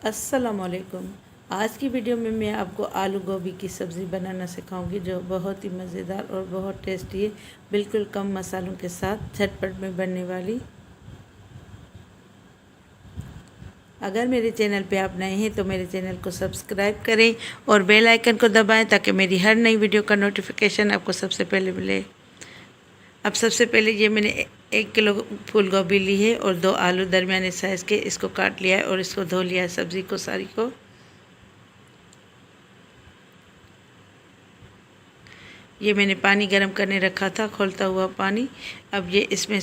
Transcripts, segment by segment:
अस्सलामुअलैकुम। आज की वीडियो में मैं आपको आलू गोभी की सब्ज़ी बनाना सिखाऊंगी जो बहुत ही मज़ेदार और बहुत टेस्टी है। बिल्कुल कम मसालों के साथ झटपट में बनने वाली। अगर मेरे चैनल पे आप नए हैं तो मेरे चैनल को सब्सक्राइब करें और बेल आइकन को दबाएं ताकि मेरी हर नई वीडियो का नोटिफिकेशन आपको सबसे पहले मिले। अब सबसे पहले ये मैंने 1 किलो फूल गोभी ली है और 2 आलू दरमियाने साइज़ के, इसको काट लिया है और इसको धो लिया है सब्ज़ी को सारी को। ये मैंने पानी गर्म करने रखा था, खौलता हुआ पानी। अब ये इसमें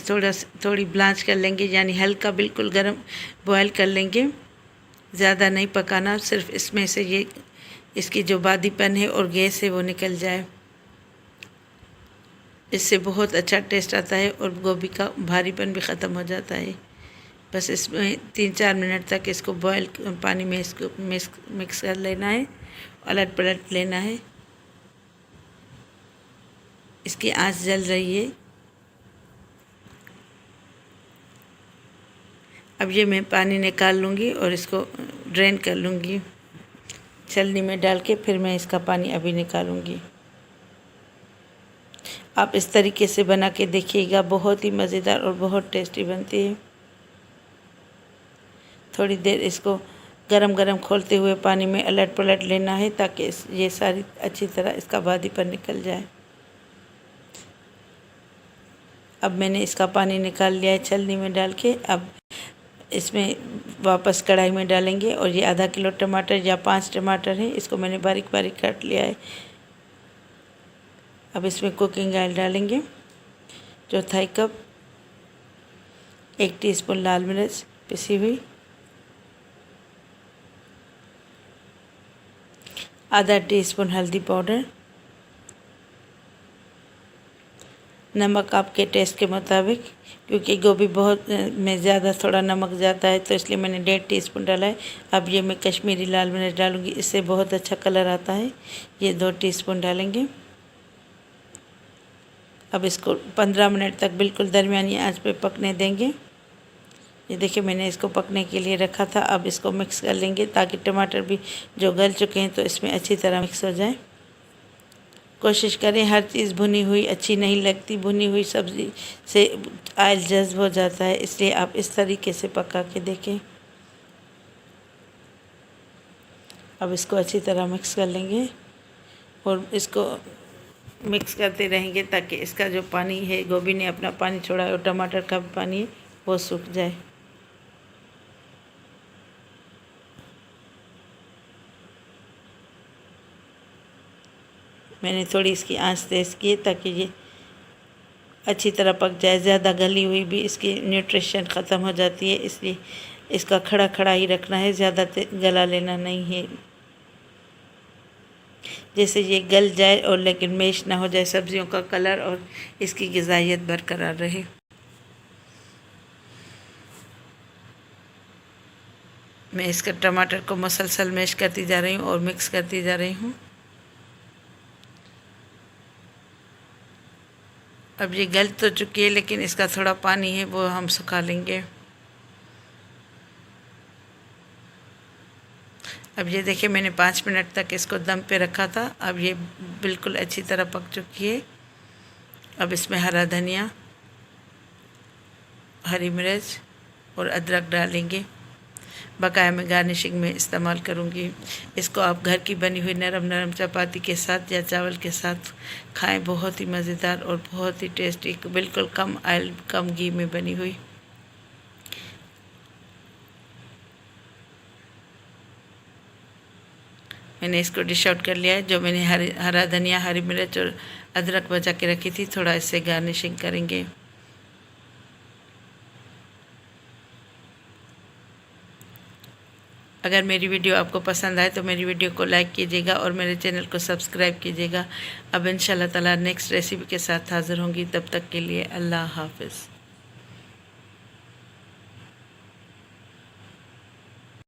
थोड़ी ब्लांच कर लेंगे, यानी हल्का बिल्कुल गर्म बॉयल कर लेंगे। ज़्यादा नहीं पकाना, सिर्फ इसमें से ये इसकी जो बादीपन है और गैस है वो निकल जाए। इससे बहुत अच्छा टेस्ट आता है और गोभी का भारीपन भी ख़त्म हो जाता है। बस इसमें 3-4 मिनट तक इसको बॉयल पानी में इसको मिक्स कर लेना है, उलट पलट लेना है। इसकी आंच जल रही है। अब ये मैं पानी निकाल लूँगी और इसको ड्रेन कर लूँगी छलनी में डाल के, फिर मैं इसका पानी अभी निकालूँगी। आप इस तरीके से बना के देखिएगा, बहुत ही मज़ेदार और बहुत टेस्टी बनती है। थोड़ी देर इसको गरम गरम खोलते हुए पानी में उलट पलट लेना है ताकि ये सारी अच्छी तरह इसका वादीपन निकल जाए। अब मैंने इसका पानी निकाल लिया है छलनी में डाल के। अब इसमें वापस कढ़ाई में डालेंगे और ये आधा किलो टमाटर या 5 टमाटर है, इसको मैंने बारीक बारीक काट लिया है। अब इसमें कुकिंग ऑयल डालेंगे 1/4 कप, 1 टीस्पून लाल मिर्च पिसी हुई, आधा टीस्पून हल्दी पाउडर, नमक आपके टेस्ट के मुताबिक, क्योंकि गोभी बहुत में ज़्यादा थोड़ा नमक जाता है तो इसलिए मैंने 1.5 टीस्पून डाला है। अब ये मैं कश्मीरी लाल मिर्च डालूँगी, इससे बहुत अच्छा कलर आता है। ये 2 टीस्पून डालेंगे। अब इसको 15 मिनट तक बिल्कुल दरमियानी आंच पे पकने देंगे। ये देखिए मैंने इसको पकने के लिए रखा था। अब इसको मिक्स कर लेंगे ताकि टमाटर भी जो गल चुके हैं तो इसमें अच्छी तरह मिक्स हो जाए। कोशिश करें, हर चीज़ भुनी हुई अच्छी नहीं लगती, भुनी हुई सब्ज़ी से ऑयल जज्ब हो जाता है, इसलिए आप इस तरीके से पका के देखें। अब इसको अच्छी तरह मिक्स कर लेंगे और इसको मिक्स करते रहेंगे ताकि इसका जो पानी है, गोभी ने अपना पानी छोड़ा है और टमाटर का भी पानी है वो सूख जाए। मैंने थोड़ी इसकी आंच तेज़ की ताकि ये अच्छी तरह पक जाए। ज़्यादा गली हुई भी इसकी न्यूट्रिशन ख़त्म हो जाती है, इसलिए इसका खड़ा खड़ा ही रखना है, ज़्यादा गला लेना नहीं है। जैसे ये गल जाए और लेकिन मैश ना हो जाए, सब्जियों का कलर और इसकी ग़िज़ाइयत बरकरार रहे। मैं इसका टमाटर को मसलसल मैश करती जा रही हूँ और मिक्स करती जा रही हूँ। अब ये गल तो चुकी है लेकिन इसका थोड़ा पानी है वो हम सुखा लेंगे। अब ये देखिए मैंने 5 मिनट तक इसको दम पे रखा था। अब ये बिल्कुल अच्छी तरह पक चुकी है। अब इसमें हरा धनिया, हरी मिर्च और अदरक डालेंगे। बकाया में गार्निशिंग में इस्तेमाल करूँगी। इसको आप घर की बनी हुई नरम नरम चपाती के साथ या चावल के साथ खाएं, बहुत ही मज़ेदार और बहुत ही टेस्टी, बिल्कुल कम ऑयल कम घी में बनी हुई। मैंने इसको डिश आउट कर लिया है। जो मैंने हरा धनिया, हरी मिर्च और अदरक बचा के रखी थी, थोड़ा इससे गार्निशिंग करेंगे। अगर मेरी वीडियो आपको पसंद आए तो मेरी वीडियो को लाइक कीजिएगा और मेरे चैनल को सब्सक्राइब कीजिएगा। अब इंशाल्लाह ताला नेक्स्ट रेसिपी के साथ हाज़िर होंगी। तब तक के लिए अल्लाह हाफ़िज़।